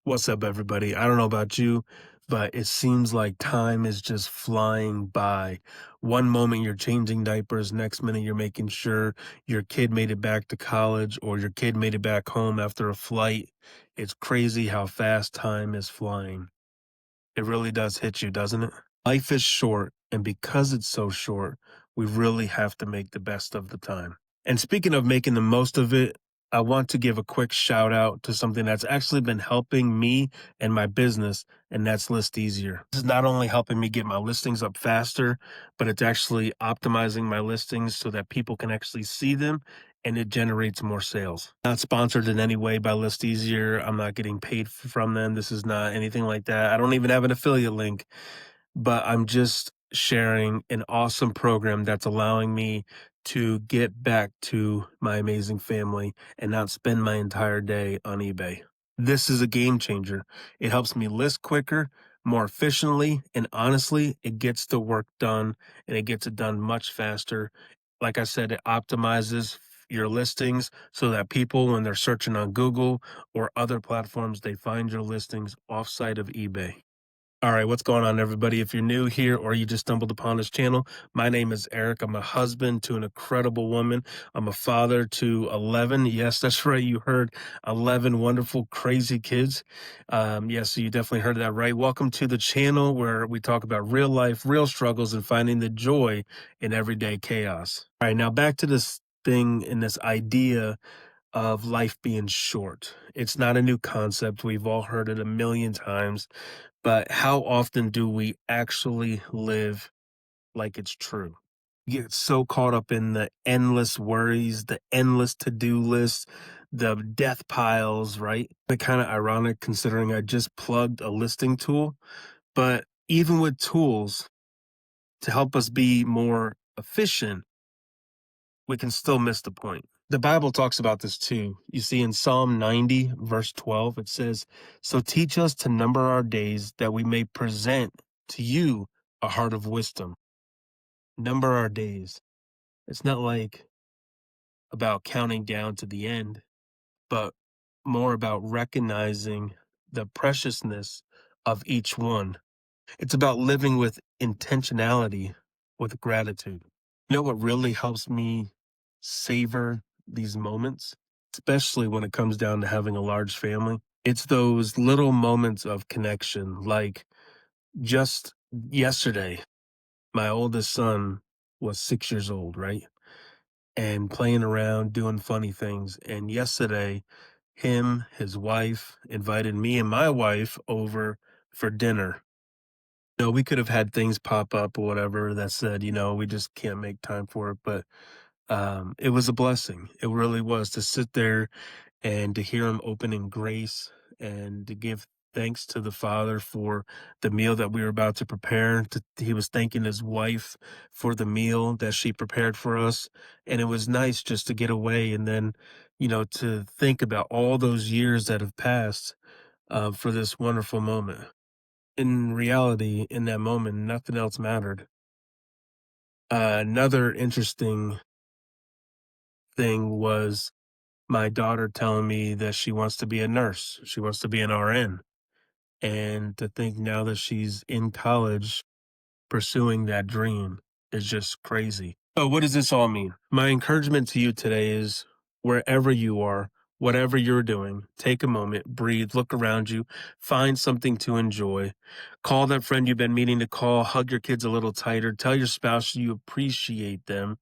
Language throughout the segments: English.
What's up, everybody? I don't know about you, but it seems like time is just flying by. One moment you're changing diapers, next minute you're making sure your kid made it back to college or your kid made it back home after a flight. It's crazy how fast time is flying. It really does hit you, doesn't it? Life is short, and because it's so short, we really have to make the best of the time. And speaking of making the most of it, I want to give a quick shout out to something that's actually been helping me and my business, and that's ListEasier. This is not only helping me get my listings up faster, but it's actually optimizing my listings so that people can actually see them and it generates more sales. Not sponsored in any way by ListEasier. I'm not getting paid from them. This is not anything like that. I don't even have an affiliate link, but I'm just sharing an awesome program that's allowing me to get back to my amazing family and not spend my entire day on eBay. This is a game changer. It helps me list quicker, more efficiently, and honestly, it gets the work done and it gets it done much faster. Like I said, it optimizes your listings so that people, when they're searching on Google or other platforms, they find your listings offsite of eBay. All right, what's going on, everybody? If you're new here or you just stumbled upon this channel, my name is Eric. I'm a husband to an incredible woman. I'm a father to 11. Yes, that's right. You heard 11 wonderful, crazy kids. Yes, so you definitely heard that right. Welcome to the channel where we talk about real life, real struggles, and finding the joy in everyday chaos. All right, now back to this thing and this idea of life being short. It's not a new concept. We've all heard it a million times. But how often do we actually live like it's true? You get so caught up in the endless worries, the endless to-do lists, the death piles, right? Kind of ironic considering I just plugged a listing tool. But even with tools to help us be more efficient, we can still miss the point. The Bible talks about this too. You see in Psalm 90, verse 12, it says, "So teach us to number our days that we may present to you a heart of wisdom." Number our days. It's not like about counting down to the end, but more about recognizing the preciousness of each one. It's about living with intentionality, with gratitude. You know what really helps me savor these moments, especially when it comes down to having a large family? It's those little moments of connection. Like just yesterday, my oldest son was 6 years old, right? And playing around, doing funny things. And yesterday, him, his wife invited me and my wife over for dinner. No, we could have had things pop up or whatever that said, we just can't make time for it. But it was a blessing. It really was to sit there and to hear him open in grace and to give thanks to the Father for the meal that we were about to prepare. He was thanking his wife for the meal that she prepared for us. And it was nice just to get away and then, to think about all those years that have passed for this wonderful moment. In reality, in that moment, nothing else mattered. Another interesting thing was my daughter telling me that she wants to be a nurse. She wants to be an RN. And to think now that she's in college pursuing that dream is just crazy. So what does this all mean? My encouragement to you today is wherever you are, whatever you're doing, take a moment, breathe, look around you, find something to enjoy. Call that friend you've been meaning to call, hug your kids a little tighter, tell your spouse you appreciate them.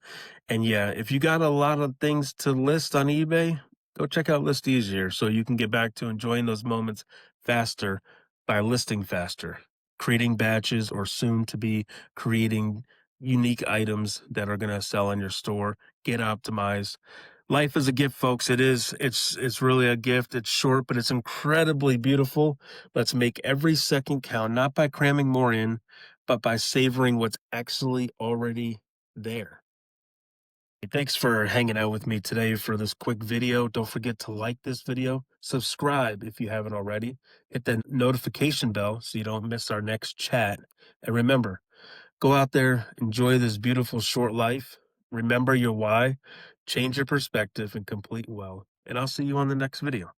And yeah, if you got a lot of things to list on eBay, go check out ListEasier so you can get back to enjoying those moments faster by listing faster, creating batches or soon to be creating unique items that are going to sell in your store. Get optimized. Life is a gift, folks. It is. It's really a gift. It's short, but it's incredibly beautiful. Let's make every second count, not by cramming more in, but by savoring what's actually already there. Thanks for hanging out with me today for this quick video. Don't forget to like this video, subscribe if you haven't already, hit the notification bell so you don't miss our next chat. And remember, go out there, enjoy this beautiful short life. Remember your why, change your perspective, and complete well. And I'll see you on the next video.